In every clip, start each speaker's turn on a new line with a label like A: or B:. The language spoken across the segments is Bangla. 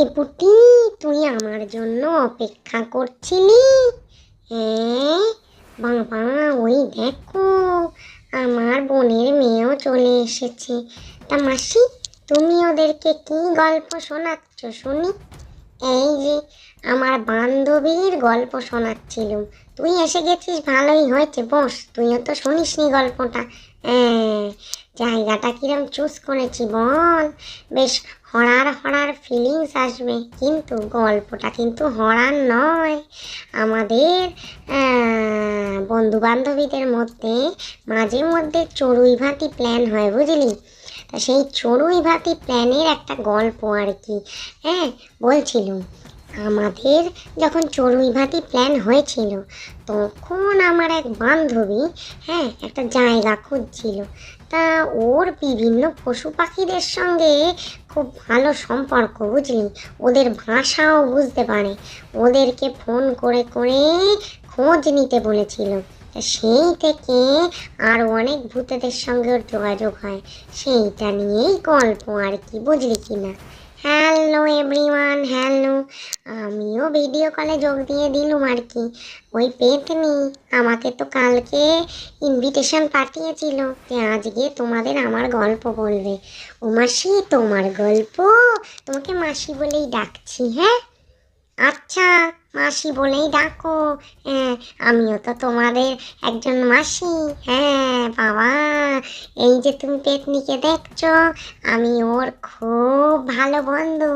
A: এ পুটি, তুই আমার জন্য অপেক্ষা করছিলি? হ্যাঁ বাবা, ওই দেখো আমার বোনের মেয়েও চলে এসেছে। তা মাসি, তুমি ওদেরকে কি গল্প শোনাচ্ছ শুনি? এই যে আমার বান্ধবীর গল্প শোনাচ্ছিলুম, তুই এসে গেছিস, ভালোই হয়েছে। বস, তুইও তো শুনিসনি গল্পটা। হ্যাঁ, জায়গাটা কিরম চুজ করেছি বল। বেশ হরার হরার ফিলিংস আসবে, কিন্তু গল্পটা কিন্তু হরার নয়। আমাদের বন্ধু বান্ধবীদের মধ্যে মাঝে মধ্যে চড়ুই ভাতি প্ল্যান হয়, বুঝলি? তা সেই চড়ুই ভাতি প্ল্যানের একটা গল্প আর কি। হ্যাঁ, বলছিলুম, আমাদের যখন চড়ুই ভাতি প্ল্যান হয়েছিল, তখন আমার এক বান্ধবী একটা জায়গা খুঁজছিল। তা ওর বিভিন্ন পশু পাখিদের সঙ্গে খুব ভালো সম্পর্ক, বুঝলি? ওদের ভাষাও বুঝতে পারে। ওদেরকে ফোন করে করে খোঁজ নিতে বলেছিল। তা সেই থেকে আর অনেক ভূতেদের সঙ্গে ওর যোগাযোগ হয়। সেইটা নিয়েই গল্প আর কি, বুঝলি কি না? Hello everyone, hello. আমিও ভিডিও কলে যোগ দিয়ে দিলুম আর কি। ওই পেতনি আমাকে তো কালকে ইনভিটেশন পাঠিয়েছিল যে আজকে তোমাদের আমার গল্প বলবে। ও মাসি, তোমার গল্প? তোমাকে মাসি বলেই ডাকছি। হ্যাঁ, আচ্ছা, মাসি বলেই ডাকো। হ্যাঁ, আমিও তো তোমাদের একজন মাসি। হ্যাঁ বাবা, এই যে তুমি পেতনিকে দেখছো, আমি ওর খুব ভালো বন্ধু।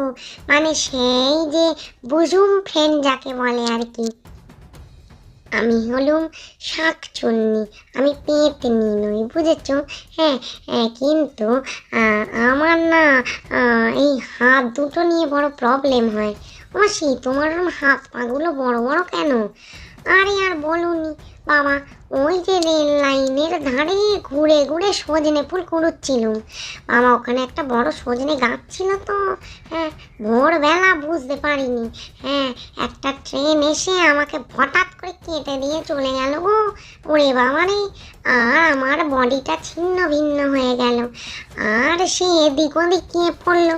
A: মানে সেই যে বুঝুম ফ্রেন্ড যাকে বলে আর কি। আমি হলুম শাকচুন্নি, আমি পেতনি নই, বুঝেছ? হ্যাঁ, কিন্তু আমার না এই হাত দুটো নিয়ে বড় প্রবলেম হয়। মাসি, তোমার হাত পাগুলো বড় বড় কেন? আরে আর বলুনি বাবা, ওই যে রেল লাইনের ধারে ঘুরে ঘুরে সজনে ফুল কুড়ুচ্ছিলুম বাবা। ওখানে একটা বড় সজনে গাছ ছিল তো। হ্যাঁ, ভোরবেলা বুঝতে পারিনি। হ্যাঁ, একটা ট্রেন এসে আমাকে হঠাৎ করে কেটে দিয়ে চলে গেল গো। ওরে বাবা রে, আর আমার বডিটা ছিন্ন ভিন্ন হয়ে গেল। আর সে এদিক ওদিক গিয়ে পড়লো।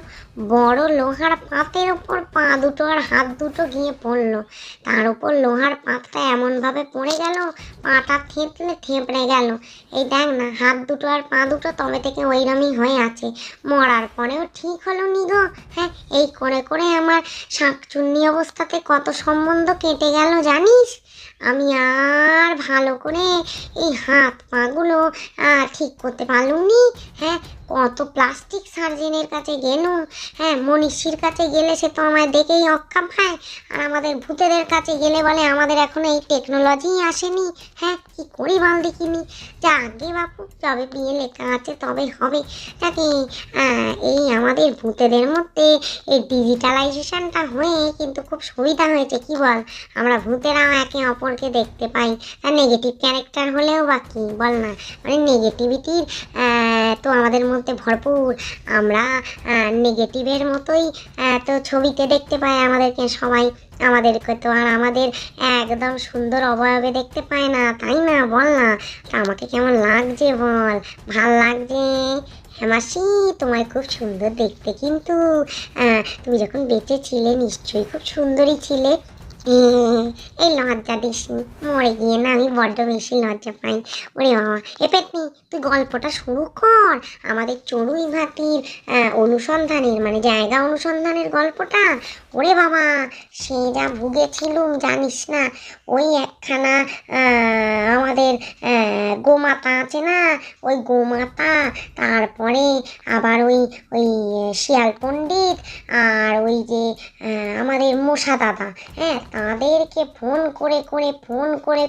A: বড় লোহার পাতের ওপর পা দুটো আর হাত দুটো গিয়ে পড়লো। তার উপর লোহার পাতটা এমনভাবে পড়ে গেল, পাটা থেঁতলে থেঁপড়ে গেল। এই দেখ না, হাত দুটো আর পা দুটো তবে থেকে ওইরমই হয়ে আছে। মরার পরেও ঠিক হলো নি গো। হ্যাঁ, এই করে করে আমার শাকচুন্নি অবস্থাতে কত সম্বন্ধ কেটে গেল জানিস? আমি আর ভালো করে এই হাত পাগুলো ঠিক করতে পারলুম নি। হ্যাঁ, কত প্লাস্টিক সার্জেনের কাছে গেলুম। হ্যাঁ, মনীষীর কাছে গেলে সে তো আমায় দেখেই অক্কা পায়। আর আমাদের ভূতেদের কাছে গেলে বলে আমাদের এখনো এই টেকনোলজিই আসেনি। হ্যাঁ, কি করি বল দেখিনি। যা আগে বাপু, যবে বিয়ে লেখা আছে তবে হবে। যাকে এই আমাদের ভূতেদের মধ্যে এই ডিজিটালাইজেশনটা হয়ে কিন্তু খুব সুবিধা হয়েছে, কি বল? আমরা ভূতেরাও একে অপরকে দেখতে পাই। আর নেগেটিভ ক্যারেক্টার হলেও বা কি বল না, মানে নেগেটিভিটির তো আমাদের মধ্যে ভরপুর। আমরা নেগেটিভের মতোই তো ছবিতে দেখতে পাই আমাদেরকে সবাই। আমাদেরকে তো আর আমাদের একদম সুন্দর অবয়বে দেখতে পায় না, তাই না? বল না, তা আমাকে কেমন লাগছে বল? ভাল লাগছে? হ্যাঁ মাসি, তোমায় খুব সুন্দর দেখতে, কিন্তু তুমি যখন বেঁচে ছিলে নিশ্চয়ই খুব সুন্দরী ছিলে। এই লজ্জা দিসনি, মরে গিয়ে না আমি বড্ড বেশি লজ্জা পাই। ওরে বাবা, এ পেতনি, তুই গল্পটা শুরু কর। আমাদের চড়ুই ভাতির অনুসন্ধানের, মানে জায়গা অনুসন্ধানের গল্পটা। ওরে বাবা, সে যা ভুগেছিলুম জানিস না। ওই একখানা আমাদের গোমাতা আছে না, ওই গোমাতা, তারপরে আবার ওই ওই শিয়াল পণ্ডিত, আর ওই যে আমাদের মশা দাদা। হ্যাঁ, তাদেরকে ফোন করে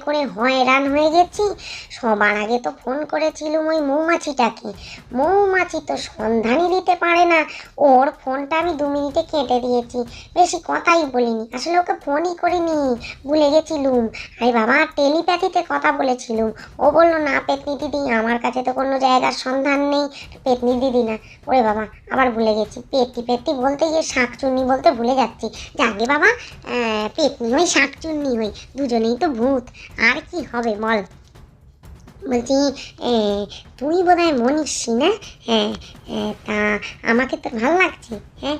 A: করে হয়রান হয়ে গেছি। সবার আগে তো ফোন করেছিলুম ওই মৌমাছিটাকে। মৌমাছি তো সন্ধানই দিতে পারে না। ওর ফোনটা আমি 2 মিনিটে কেটে দিয়েছি, বেশি কথাই বলিনি। আসলে ওকে ফোনই করিনি, ভুলে গেছিলুম। আরে বাবা, টেলিপ্যাথিতে কথা বলেছিলুম। ও বললো না পেতনি দিদি, আমার কাছে তো কোনো জায়গার সন্ধান নেই। পেতনি দিদি না, ওরে বাবা, আবার ভুলে গেছি। পেতনি বলতে গিয়ে শাকচুন্নি বলতে ভুলে যাচ্ছি। যাকে বাবা, পেতনি হই শাকচুন্নি হই, দুজনেই তো ভূত, আর কি হবে বল? বলছি এ, তুই বোধহয় মনীষী না? হ্যাঁ, তা আমাকে তো ভালো লাগছে। হ্যাঁ,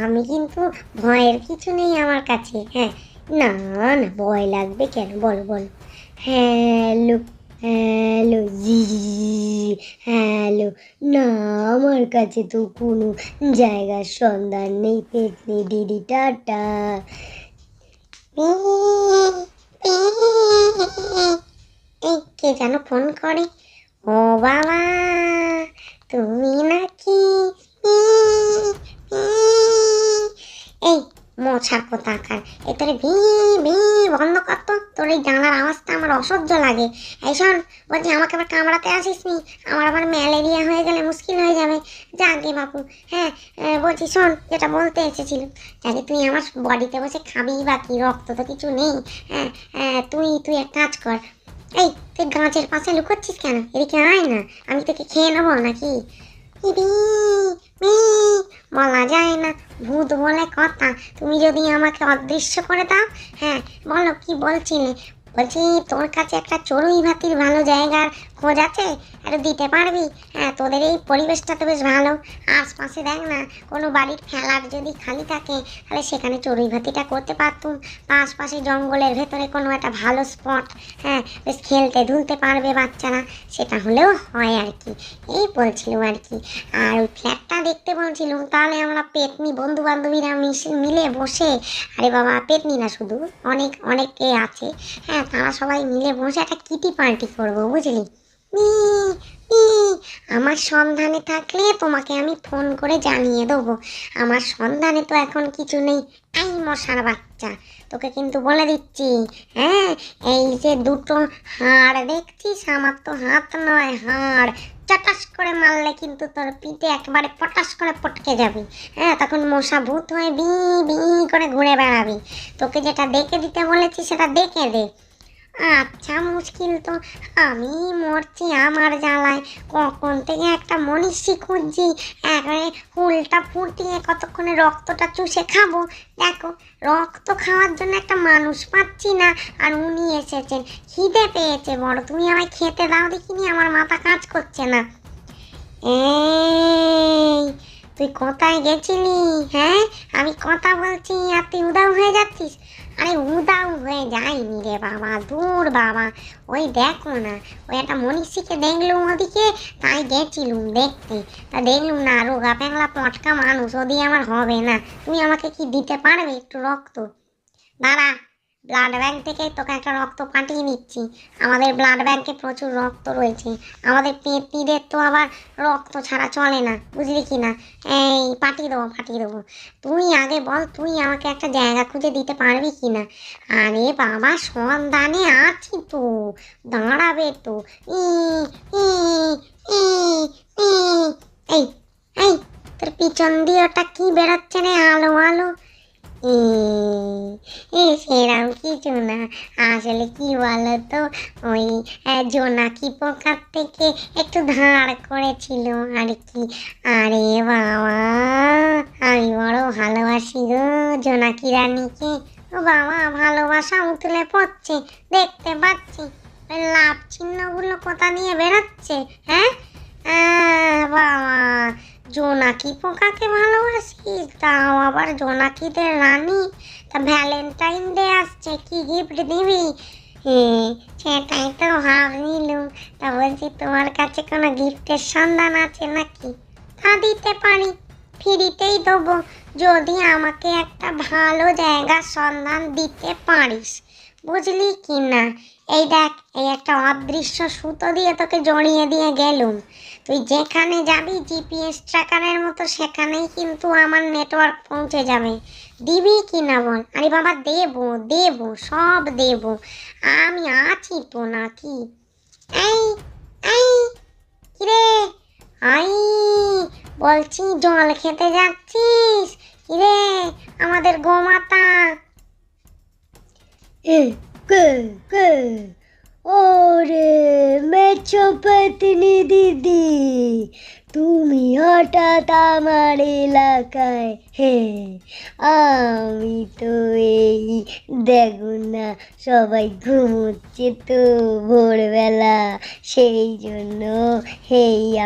A: আমি কিন্তু ভয়ের কিছু নেই আমার কাছে। হ্যাঁ, না না, ভয় লাগবে কেন, বলো বলো। হ্যালো, হ্যালো, জি, হ্যালো। না, আমার কাছে তো কোনো জায়গার সন্ধান নেই, পেতনি দিদি, টাটা। এই কে যেন ফোন করে। ও বাবা, তুমি নাকি? এই মশা কোথাকার, এ তোর ভি ভি বন্ধ কর তো, তোর এই জানার আওয়াজটা আমার অসহ্য লাগে। এই শোন, বলছি আমাকে আবার কামড়াতে আসিস নি, আমার আবার ম্যালেরিয়া হয়ে গেলে মুশকিল হয়ে যাবে। যাকে বাপু। হ্যাঁ, বলছি শোন, যেটা বলতে এসেছিলাম, যাকে তুই আমার বডিতে বসে খাবি বা কি, রক্ত তো কিছু নেই। হ্যাঁ, তুই তুই এক কাজ কর। এই তুই গাছের পাশে লুকোচ্ছিস কেন? এদিকে আয় না, আমি তোকে খেয়ে নেবো নাকি? ইদি, মি, বলা যায় না, ভূত বলে কথা। তুমি যদি আমাকে অদৃশ্য করে দাও। হ্যাঁ, বলো কি বলছিলে? বলছি তোর কাছে একটা চড়ুই ভাতির ভালো জায়গার খোঁজ আছে, একটু দিতে পারবি? হ্যাঁ, তোদের এই পরিবেশটা তো বেশ ভালো, আশপাশে দেখ না কোনো বাড়ির ফেলার যদি খালি থাকে তাহলে সেখানে চড়ুই ভাতিটা করতে পারতুম, বা আশপাশে জঙ্গলের ভেতরে কোনো একটা ভালো স্পট, হ্যাঁ, বেশ খেলতে ধুলতে পারবে বাচ্চারা, সেটা হলেও হয় আর কি, এই বলছিলাম আর কি। আর ওই ফ্ল্যাটটা দেখতে বলছিলাম, তাহলে আমরা পেতনি বন্ধু বান্ধবীরা মিলে বসে, আরে বাবা পেতনি না শুধু, অনেকে আছে, হ্যাঁ, তারা সবাই মিলে বসে একটা কিটি পার্টি করবো, বুঝলি? মি, মি, আমার সন্ধানে থাকলে তোমাকে আমি ফোন করে জানিয়ে দেবো। আমার সন্ধানে তো এখন কিছু নেই। এই মশার বাচ্চা, তোকে কিন্তু বলে দিচ্ছি, হ্যাঁ, এই যে দুটো হাড় দেখছিস, আমার তো হাত নয় হাড়, চটাস করে মারলে কিন্তু তোর পিঠে একবারে পটাস করে পটকে যাবি। হ্যাঁ, তখন মশা ভূত হয়ে বি বি করে ঘুরে বেড়াবি। তোকে যেটা দেখে দিতে বলেছি সেটা দেখে দে। আচ্ছা, মুশকিল তো, আমি মরছি আমার জ্বালায়, কখন থেকে একটা মনীষী খুঁজছি, একবারে হুলটা ফুটিয়ে কতক্ষণে রক্তটা চুষে খাবো। দেখো, রক্ত খাওয়ার জন্য একটা মানুষ পাচ্ছি না, আর উনি এসেছেন, খিদে পেয়েছে বড়, তুমি আমায় খেতে দাও দেখিনি, আমার মাথা কাজ করছে না। এই, তুই কোথায় গেছিলি? হ্যাঁ, আমি কথা বলছি আর তুই উদাও হয়ে যাচ্ছিস। আরে উদাও হয়ে যাইনি রে বাবা, দূর বাবা, ওই দেখো না, ওই একটা মনীষীকে দেখলুম ওদিকে, তাই গেছিলুম দেখতে, তা দেখলুম না, রোগা প্যাংলা পটকা মানুষ, ও দিয়ে আমার হবে না। তুমি আমাকে কি দিতে পারবে একটু রক্ত? দাঁড়া, ব্লাড ব্যাংক থেকে তোকে একটা রক্ত পাঠিয়ে দিচ্ছি, আমাদের ব্লাড ব্যাংকে প্রচুর রক্ত রয়েছে, আমাদের পেটনিদের তো আবার রক্ত ছাড়া চলে না, বুঝলি কি না? এই পাঠিয়ে দেবো। তুই আগে বল, তুই আমাকে একটা জায়গা খুঁজে দিতে পারবি কি না? আরে বাবা, সন্ধানে আছি তো, দাঁড়াবে তো। ই ই ই ই এই এই, তোর পিছন দিয়ে ওটা কি বেরোচ্ছে রে, আলো আলো? সেরাম কিছু না, আসলে কি বলতো, ওই জোনাকি পোকার থেকে একটু ধার করেছিল আর কি। আরে বাবা, আমি বড় ভালোবাসি গো জোনাকি রানীকে। ও বাবা, ভালোবাসা উতলে পড়ছে, দেখতে পাচ্ছি ওই লাভ চিহ্নগুলো কোথা দিয়ে বেরোচ্ছে। হ্যাঁ, বাবা, জোনাকি পোকাকে ভালোবাসিস, তাও আবার জোনাকিদের রানী। তা ভ্যালেন্টাইন ডে আসছে, কি গিফট দিবি? সেটাই তো ভাবছিলুম। তা বলছি, তোমার কাছে কোনো গিফটের সন্ধান আছে নাকি? তা দিতে পারি, ফ্রিতেই দেবো, যদি আমাকে একটা ভালো জায়গার সন্ধান দিতে পারিস, বুঝলি কি না? এই দেখ, এই একটা অদৃশ্য সুতো দিয়ে তোকে জড়িয়ে দিয়ে গেলুম, তুই যেখানে যাবি জিপিএস ট্র্যাকারের মতো সেখানেই কিন্তু আমার নেটওয়ার্ক পৌঁছে যাবে। দিবি কি না বল? আরে বাবা, দেবো সব দেবো, আমি আছি তো নাকি? এই এই, কিরে, আই, বলছি জল খেতে যাচ্ছিস? কিরে আমাদের গোমাতা?
B: কে কে ওরে মেছো পেতনি দিদি, তুমি হঠাৎ আমার এলাকায়, আমি তো এই দেখো না, সবাই ঘুমোচ্ছে তো ভোরবেলা, সেই জন্য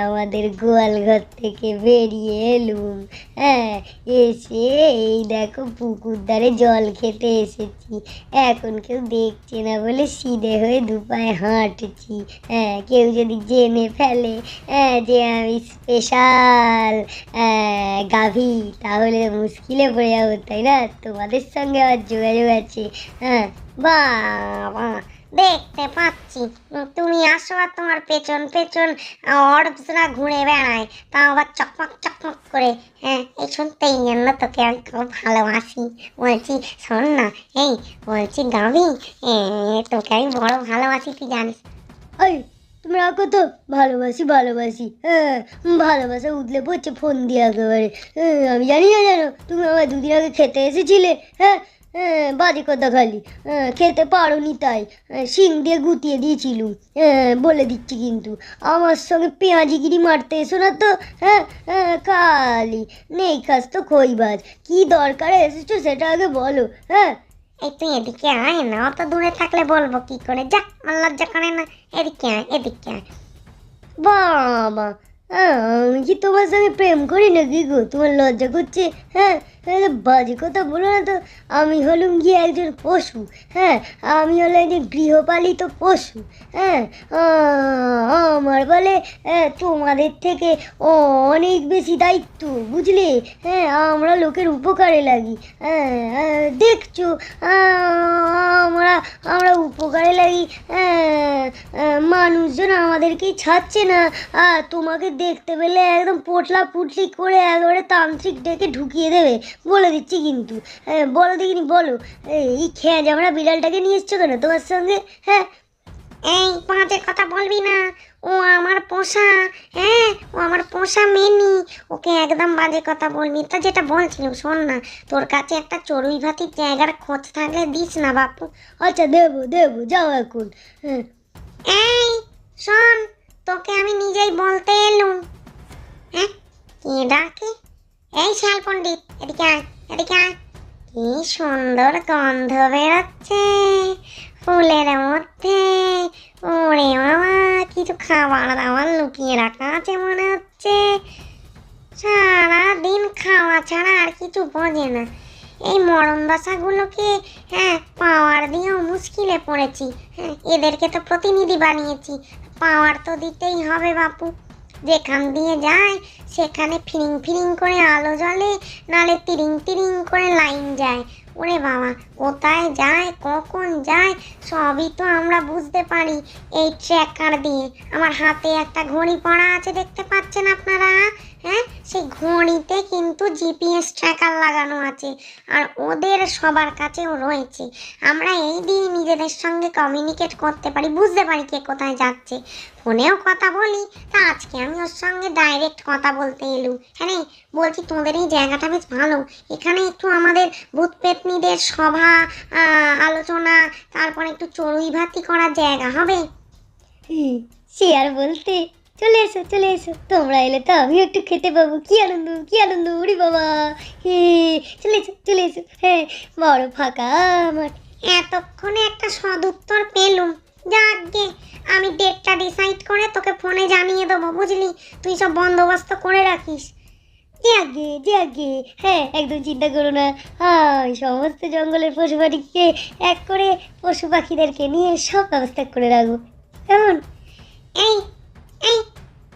B: আমাদের গোয়াল ঘর থেকে বেরিয়ে এলুম। এসে এই দেখো পুকুর ধারে জল খেতে এসেছি। এখন কেউ দেখছে না বলে সিধে হয়ে দুপায়ে হাঁটছি। কেউ যদি জেনে ফেলে যে আমি স্পেশাল গাভী, তাহলে মুশকিলে পড়ে যাবো, তাই না? তোমাদের সঙ্গে আমার যোগাযোগ আছে।
A: বাবা, দেখতে পাচ্ছি তুমি আসো আর তোমার পেছন পেছন অর্বসরা ঘুরে বেড়ায়, তাও আবার চকমক চকমক করে। এই শুনতেই জন্য তোকে আমি খুব ভালোবাসি। বলছি শোন না, এই বলছি গাভী, তোকে আমি বড় ভালোবাসি, তুই জানিস?
B: ওই তুমি রাখো তো, ভালোবাসি ভালোবাসি, ভালোবাসা উঠলে পড়ছে ফোন দিয়ে একেবারে। আমি জানি না, জানো তুমি আমার দুদিন আগে খেতে এসেছিলে? বাজে কথা খালি, খেতে পারোনি তাই শিং দিয়ে গুতিয়ে দিয়েছিলুম। বলে দিচ্ছি কিন্তু, আমার সঙ্গে পেঁয়াজিগিরি মারতে এসো না তো। খালি নেই খাস তো খইবাজ, কি দরকারে এসেছো সেটা আগে বলো।
A: এই তুই এদিকে আয় না, অত দূরে থাকলে বলবো কি করে? যা, আমার লজ্জা করে না। এদিকে আয়, এদিকে আয়।
B: বাবা, আমি কি তোমার সঙ্গে প্রেম করি নাকি গো? তোমার লজ্জা করছে? বাজে কথা বলো না তো। আমি হলুম গিয়ে একজন পশু। আমি হলো একজন গৃহপালিত পশু। আমার বলে তোমাদের থেকে অনেক বেশি দায়িত্ব, বুঝলে? আমরা লোকের উপকারে লাগি। দেখছো, আমরা আমরা উপকারে লাগি। মানুষজন আমাদেরকেই ছাড়ছে না। তোমাকে দেখতে পেলে একদম পোটলা পুটলি করে একেবারে তান্ত্রিক ডেকে ঢুকিয়ে দেবে, বলে দিচ্ছি কিন্তু। বলো দেখিনি, বলো, এই খেঁজ আমরা বিড়ালটাকে নিয়ে এসছো কেন তোমার সঙ্গে?
A: এই বাজে কথা বলবি না, ও আমার পোষা। ও আমার পোষা মেনি, ওকে একদম বাজে কথা বলবি। তা যেটা বলছিলাম শোন না, তোর কাছে একটা চড়ুই ভাতির জায়গার খোঁজ থাকলে দিস না বাপু।
B: আচ্ছা, দেবো দেবো, যাও এখন।
A: এই শোন, তোকে আমি নিজেই বলতে এলুম। কে ডাকে? এই শাল পণ্ডিত, এদিকে আয়, এদিকে আয়। কি সুন্দর গন্ধ বেরোচ্ছে ফুলের মধ্যে। ওরে বাবা, কিছু খাবার দাবার লুকিয়ে রাখা আছে মনে হচ্ছে। সারাদিন খাওয়া ছাড়া আর কিছু বোঝে না। এই মরণ দশাগুলোকে পাওয়ার দিয়েও মুশকিলে পড়েছি। এদেরকে তো প্রতিনিধি বানিয়েছি, পাওয়ার তো দিতেই হবে বাপু। যেখান দিয়ে যায় সেখানে ফিরিং ফিরিং করে আলো জ্বলে, নালে তিরিং তিরিং করে লাইন যায়। ওরে বাবা, কোথায় যায় কখন যায় সবই তো আমরা বুঝতে পারি এই ট্র্যাকার দিয়ে। আমার হাতে একটা ঘড়ি পড়া আছে, দেখতে পাচ্ছেন আপনারা? সেই ঘড়িতে কিন্তু জিপিএস ট্র্যাকার লাগানো আছে, আর ওদের সবার কাছেও রয়েছে। আমরা এই দিয়ে নিজেদের সঙ্গে কমিউনিকেট করতে পারি, বুঝতে পারি কে কোথায় যাচ্ছে। ফোনেও কথা বলি, তা আজকে আমি ওর সঙ্গে ডাইরেক্ট কথা বলতে এলুম। বলছি তোদের এই জায়গাটা বেশ ভালো, এখানে একটু আমাদের ভূত পেতনিদের সভা, আলোচনা, তারপর একটু চড়ুই ভাতি করার জায়গা হবে।
B: সে আর বলতে, চলে এসো চলে এসো, তোমরা এলে তো আমি একটু খেতে পাবো। কি আনন্দ, কি আনন্দ, উড়ি বাবা। চলে এসো চলে এসো। বড় ফাঁকা মাঠ।
A: এতক্ষণে একটা সদুত্তর পেলুম। যাকগে, আমি ডেটটা ডিসাইড করে তোকে ফোনে জানিয়ে দেবো, বুঝলি? তুই সব বন্দোবস্ত করে রাখিস।
B: যে আগে একদম চিন্তা করো না। সমস্ত জঙ্গলের পশু পাখিকে এক করে পশু পাখিদেরকে নিয়ে সব ব্যবস্থা করে রাখবো, কেমন?
A: এই এই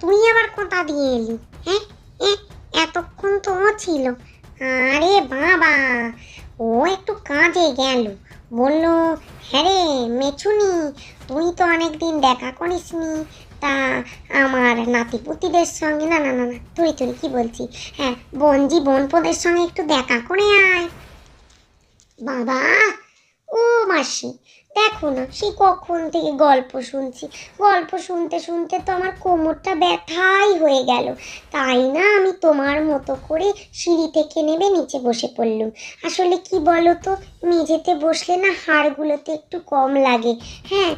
A: তুই আবার কোথা দিয়ে এলি? এতক্ষণ তো ও ছিল। আরে বাবা, ও একটু কাজে গেল। বললো, রে মেছুনি, তুই তো অনেকদিন দেখা করিসনি, তা আমার নাতিপুতিদের সঙ্গে, না না না না তুই কি বলছি, বনজি বনপদের সঙ্গে একটু দেখা করে আয়। বাবা, ও মাসি, দেখো না, সেই কখন থেকে গল্প শুনছি, গল্প শুনতে শুনতে তো আমার কোমরটা ব্যথাই হয়ে গেল। তাই না আমি তোমার মতো করে সিঁড়ি থেকে নেমে নিচে বসে পড়লুম। আসলে কি বলো তো, মেঝেতে বসলে না হাড়গুলোতে একটু কম লাগে। হ্যাঁ,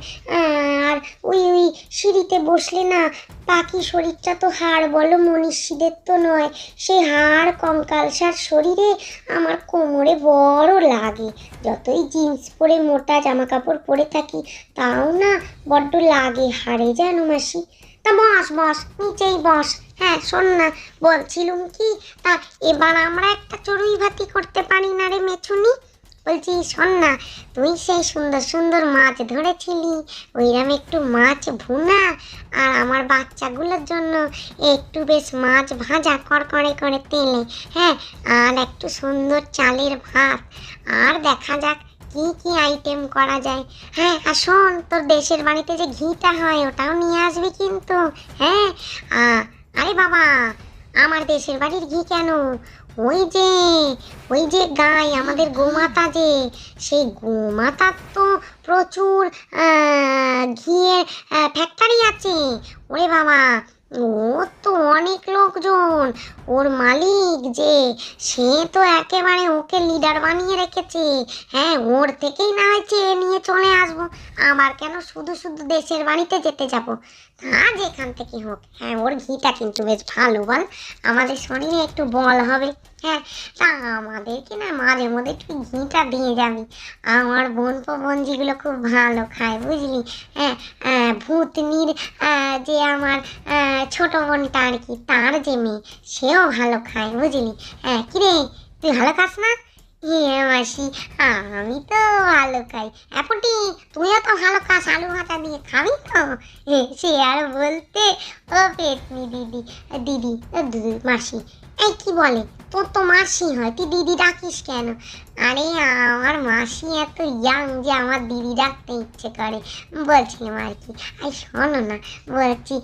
A: আর ওই ওই সিঁড়িতে বসলে না বাকি শরীরটা তো হাড় বলো মনীষীদের তো নয়, সেই হাড় কঙ্কালসার শরীরে আমার কোমরে বড় লাগে। যতই জিন্স পরে মোটা জামা কাপড় পরে থাকি তাও না বড্ড লাগে হাড়ে, জানো মাসি। তা বস বস, নিচেই বস। হ্যাঁ শোন না, বলছিলুম কি, তা এবার আমরা একটা চড়ুই ভাতি করতে পারি না রে মেছুনি? বলছি শোন না, তুই সেই সুন্দর সুন্দর মাছ ধরেছিলি, ওইরকম একটু মাছ ভুনা, আর আমার বাচ্চাগুলোর জন্য একটু বেশ মাছ ভাজা কড়কড়ে করে তেলে, হ্যাঁ, আর একটু সুন্দর চালের ভাত, আর দেখা যাক কি কি আইটেম করা যায়। হ্যাঁ, আর শোন, তোর দেশের বাড়িতে যে ঘিটা হয় ওটাও নিয়ে আসবি কিন্তু। হ্যাঁ, আরে বাবা, আমার দেশের বাড়ির ঘি কেন, ওই যে ওই যে গাই আমাদের গোমাতা, যে সেই গোমাতার তো প্রচুর ঘিয়ের ফ্যাক্টরি আছে। ওরে বাবা, ওর তো অনেক লোকজন, ওর মালিক যে, সে তো একেবারে ওকে লিডার বানিয়ে রেখেছে। হ্যাঁ, ওর থেকেই না হয় চেয়ে নিয়ে চলে আসবো, আবার কেন শুধু শুধু দেশের বাড়িতে যেতে যাব। তা যেখান থেকে হোক, হ্যাঁ, ওর ঘিটা কিন্তু বেশ ভালো, বল, আমাদের শরীরে একটু বল হবে। হ্যাঁ, তা আমাদেরকে না মাঝে মধ্যে একটু ঘিটা দিয়ে যাবি। আমার বোনজিগুলো খুব ভালো খায়, বুঝলি। হ্যাঁ, ভূতনির যে আমার ছোট বোনটা আর কি, তার যে মেয়ে, সেও ভালো খায়, বুঝলি। হ্যাঁ, কিরে, তুই ভালো খাস না? হ্যাঁ মাসি, আমি তো ভালো খাই। এপটি, তুইও তো ভালো খাস, আলু ভাজা দিয়ে খাবি তো? সে আর বলতে, ও পেতনি দিদি, দিদি মাসি, এই কি বলে, তোর তো মাসি হয়, তুই দিদি ডাকিস কেন? আরে আমার মাসি এত ইয়াং যে আমার দিদি ডাকতে ইচ্ছে করে, বলছিলাম আর কি। আর শোনো না, বলছি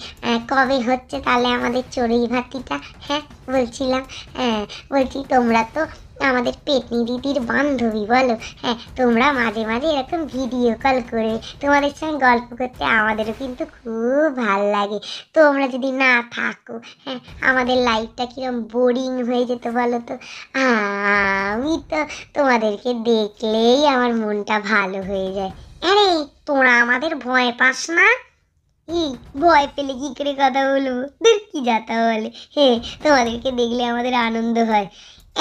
A: কবে হচ্ছে তাহলে আমাদের চড়ুই ভাতিটা? হ্যাঁ বলছিলাম, বলছি তোমরা তো আমাদের পেতনি দিদির বান্ধবী, বলো। হ্যাঁ, তোমরা মাঝে মাঝে এরকম ভিডিও কল করে তোমাদের সঙ্গে গল্প করতে আমাদেরও কিন্তু খুব ভালো লাগে। তোমরা যদি না থাকো, হ্যাঁ, আমাদের লাইফটা কিরম বোরিং হয়ে যেত বলো তো। আমি তো তোমাদেরকে দেখলেই আমার মনটা ভালো হয়ে যায়। আরে তোরা আমাদের ভয় পাস না?
B: ভয় পেলে কি করে কথা বলবো, দূর কি যাতা বলে। হ্যাঁ, তোমাদেরকে দেখলে আমাদের আনন্দ হয়।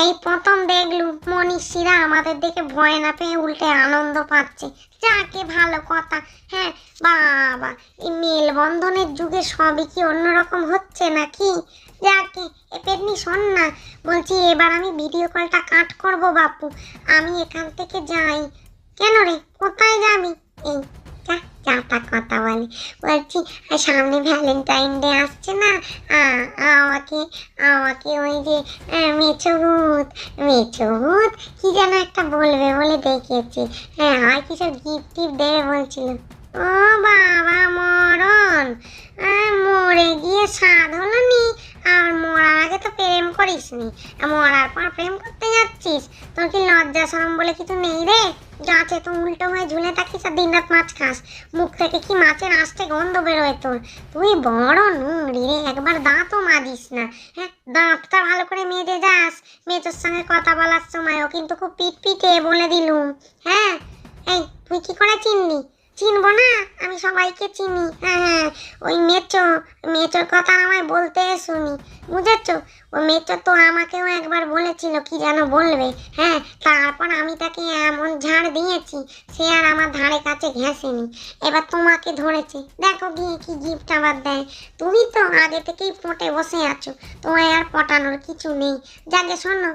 A: এই প্রথম দেখলুম মনীষীরা আমাদের দেখে ভয় না পেয়ে উল্টে আনন্দ পাচ্ছে, যাকে ভালো কথা। হ্যাঁ বাবা, এই মেলবন্ধনের যুগে সবই কি অন্যরকম হচ্ছে নাকি? যাকে, এ পেতনি শোন না, বলছি এবার আমি ভিডিও কলটা কাট করব বাপু, আমি এখান থেকে যাই। কেন রে, কোথায় যাবি? এই চাটা কথা বলে, বলছি সামনে ভ্যালেন্টাইন ডে আসছে না, আমাকে আমাকে ওই যে মেছো ভূত কি যেন একটা বলবে বলে দেখেছে। হ্যাঁ, আর কিছু গিফট টিফট দেবে বলছিল। ও বাবা, মরণ! মরে গিয়ে স্বাদ হলো নি, আর মরার আগে তো প্রেম করিস নি, মরার পর প্রেম করতে যাচ্ছিস? তোর কি লজ্জা শরম বলে কিছু নেই রে? যাচ্ছে তো উল্টো হয়ে ঝুলে থাকিস আর দিনরাত মাছ খাস, মুখ থেকে কি মাছের আস্তে গন্ধ বেরোয় তোর। তুই বড় নুংরি রে, একবার দাঁতও মাজিস না। হ্যাঁ, দাঁতটা ভালো করে মেজে যাস, মেয়েটার সঙ্গে কথা বলার সময়ও কিন্তু খুব পিটপিটে বলে দিলুম। হ্যাঁ, এই তুই কি করে চিনলি? চিনবো না, আমি সবাইকে চিনি। হ্যাঁ হ্যাঁ, ওই মেচোর কথা আমায় বলতে শুনি, বুঝেছো? ওই মেচো তো আমাকেও একবার বলেছিল কি যেন বলবে। হ্যাঁ, তারপর আমি তাকে এমন ঝাড় দিয়েছি, সে আর আমার ধারে কাছে ঘেঁষেনি। এবার তোমাকে ধরেছে, দেখো গিয়ে কি গিফট আবার দেয়। তুমি তো আগে থেকেই পটে বসে আছো, তোমায় আর পটানোর কিছু নেই। যাকে শোনো,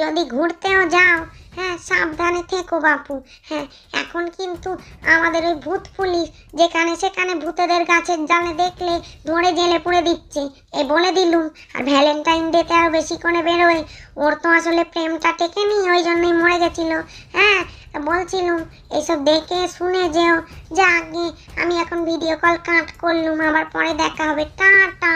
A: যদি ঘুরতেও যাও, হ্যাঁ, সাবধানে থেকো বাপু। হ্যাঁ, এখন কিন্তু আমাদের ওই ভূত পুলিশ যেখানে সেখানে ভূতেদের গাছের জালে দেখলে ধরে জেলে পুড়ে দিচ্ছে, এ বলে দিলুম। আর ভ্যালেন্টাইন ডেতে আর বেশি করে বেরোয়, ওর তো আসলে প্রেমটা টেকেনি, ওই জন্যই মরে গেছিল। হ্যাঁ, বলছিলুম এইসব দেখে শুনে যেও। যাক গে, আমি এখন ভিডিও কল কাট করলুম, আবার পরে দেখা হবে, টাটা।